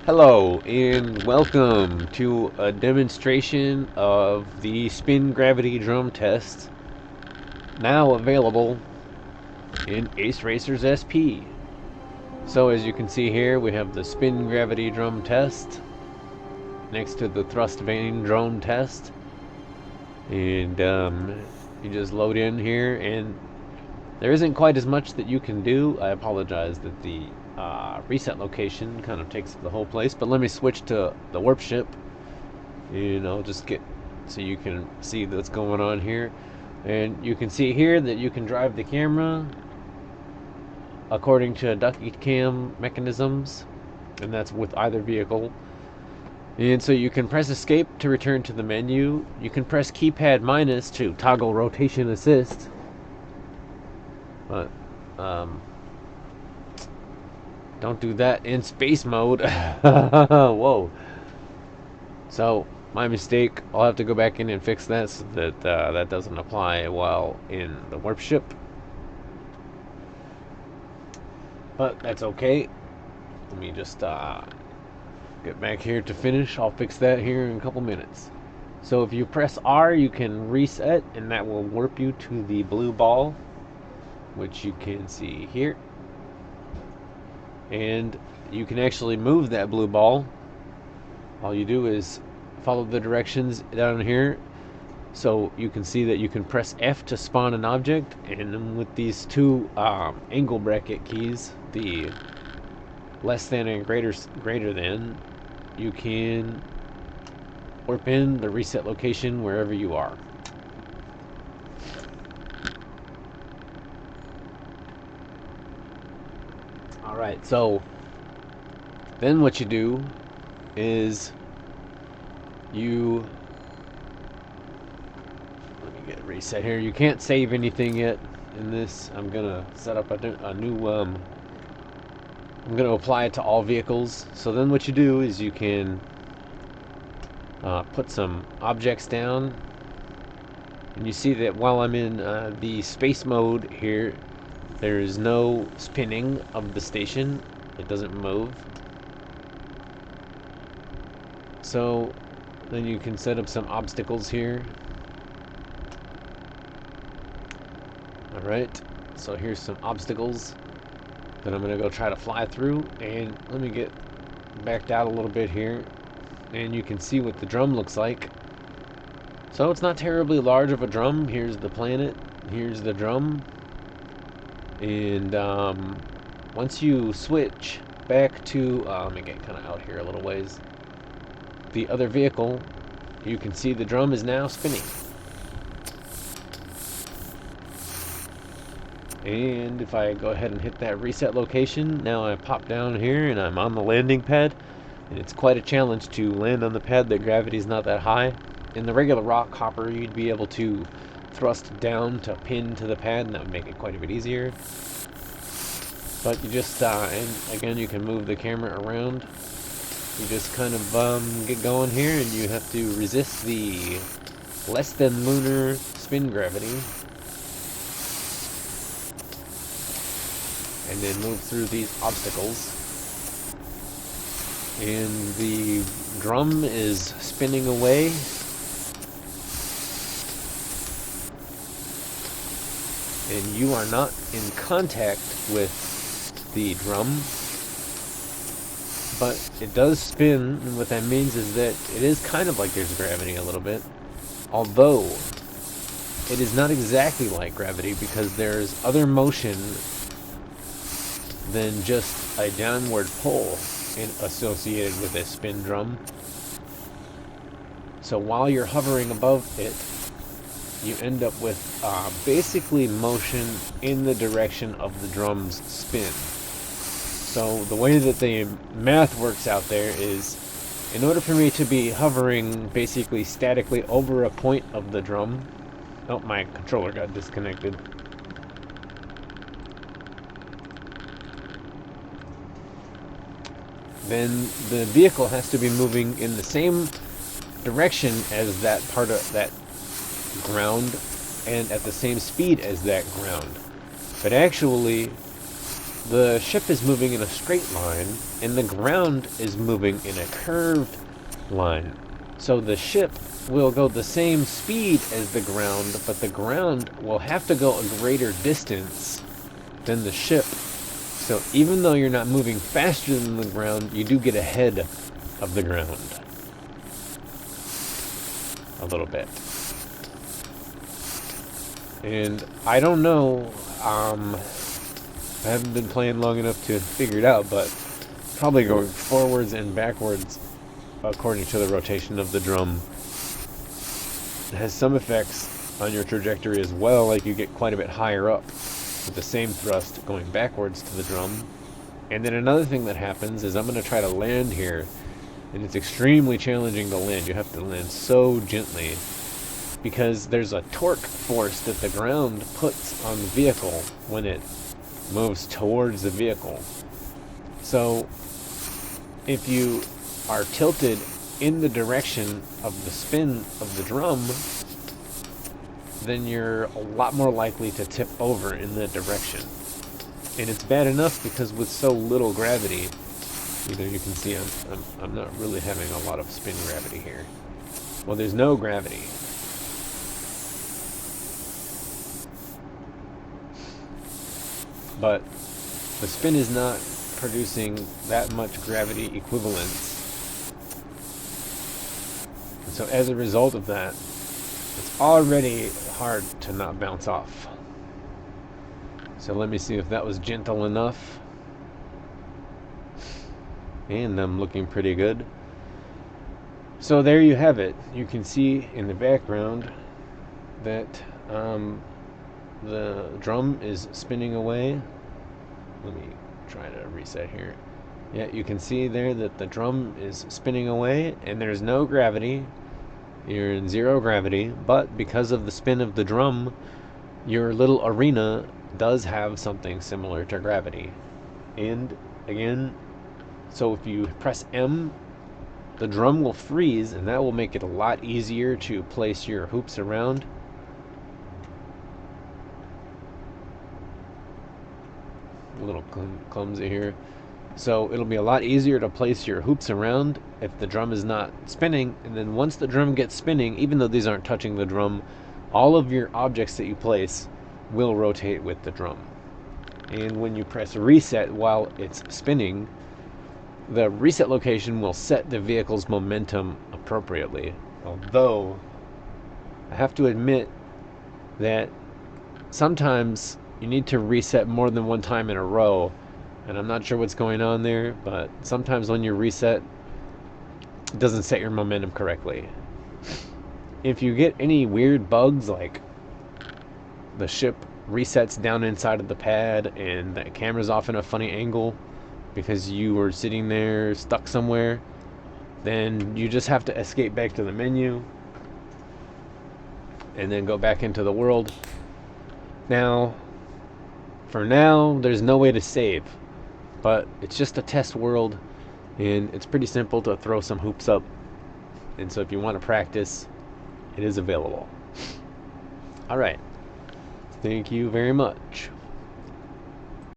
Hello and welcome to a demonstration of the spin gravity drum test, now available in Ace Racers SP. So as you can see here, we have the spin gravity drum test next to the thrust vane drone test, and you just load in here, and there isn't quite as much that you can do. I apologize that the reset location kind of takes the whole place, but let me switch to the warp ship, and I'll just get so you can see what's going on here. And you can see here that you can drive the camera according to ducky cam mechanisms, and that's with either vehicle. And so you can press escape to return to the menu. You can press keypad minus to toggle rotation assist, but don't do that in space mode. Whoa. So, my mistake. I'll have to go back in and fix that so that that doesn't apply while in the warp ship. But that's okay. Let me just get back here to finish. I'll fix that here in a couple minutes. So if you press R, you can reset, and that will warp you to the blue ball, which you can see here. And you can actually move that blue ball. All you do is follow the directions down here. So you can see that you can press F to spawn an object, and then with these two angle bracket keys, the less than and greater than, you can warp in the reset location wherever you are. Alright, so then what you do is you, let me get reset here. You can't save anything yet in this. I'm gonna set up a new I'm gonna apply it to all vehicles. So then what you do is you can put some objects down, and you see that while I'm in the space mode here, there is no spinning of the station. It doesn't move. So then you can set up some obstacles here. Alright, so here's some obstacles that I'm going to go try to fly through. And let me get backed out a little bit here, and you can see what the drum looks like. So it's not terribly large of a drum. Here's the planet, here's the drum. And once you switch back to, let me get kind of out here a little ways, the other vehicle, you can see the drum is now spinning. And if I go ahead and hit that reset location, now I pop down here and I'm on the landing pad. And it's quite a challenge to land on the pad. The gravity's not that high. In the regular rock hopper, you'd be able to thrust down to pin to the pad, and that would make it quite a bit easier. But you just, and again, you can move the camera around. You just kind of get going here, and you have to resist the less than lunar spin gravity, and then move through these obstacles. And the drum is spinning away. And you are not in contact with the drum, but it does spin, and what that means is that it is kind of like there's gravity a little bit, although it is not exactly like gravity, because there's other motion than just a downward pull associated with a spin drum. So while you're hovering above it, you end up with basically motion in the direction of the drum's spin. So the way that the math works out there is, in order for me to be hovering basically statically over a point of the drum, oh, my controller got disconnected. Then the vehicle has to be moving in the same direction as that part of that ground, and at the same speed as that ground. But actually, the ship is moving in a straight line, and the ground is moving in a curved line. So the ship will go the same speed as the ground, but the ground will have to go a greater distance than the ship. So even though you're not moving faster than the ground, you do get ahead of the ground a little bit. And I don't know, I haven't been playing long enough to figure it out, but probably going forwards and backwards according to the rotation of the drum has some effects on your trajectory as well. Like you get quite a bit higher up with the same thrust going backwards to the drum. And then another thing that happens is I'm going to try to land here, and it's extremely challenging to land. You have to land so gently because there's a torque force that the ground puts on the vehicle when it moves towards the vehicle. So if you are tilted in the direction of the spin of the drum, then you're a lot more likely to tip over in that direction. And it's bad enough because with so little gravity, you can see I'm not really having a lot of spin gravity here. Well, there's no gravity. But the spin is not producing that much gravity equivalence. And so as a result of that, it's already hard to not bounce off. So let me see if that was gentle enough. And I'm looking pretty good. So there you have it. You can see in the background that the drum is spinning away. Let me try to reset here. Yeah, you can see there that the drum is spinning away and there's no gravity. You're in zero gravity, but because of the spin of the drum, your little arena does have something similar to gravity. And again, so if you press M, the drum will freeze, and that will make it a lot easier to place your hoops around. A little clumsy here. So it'll be a lot easier to place your hoops around if the drum is not spinning. And then once the drum gets spinning, even though these aren't touching the drum, all of your objects that you place will rotate with the drum. And when you press reset while it's spinning, the reset location will set the vehicle's momentum appropriately. Although, I have to admit that sometimes you need to reset more than one time in a row, and I'm not sure what's going on there, but sometimes when you reset, it doesn't set your momentum correctly. If you get any weird bugs, like the ship resets down inside of the pad and the camera's off in a funny angle because you were sitting there stuck somewhere, then you just have to escape back to the menu and then go back into the world. Now, for now, there's no way to save, but it's just a test world, and it's pretty simple to throw some hoops up. And so if you want to practice, it is available. All right. Thank you very much.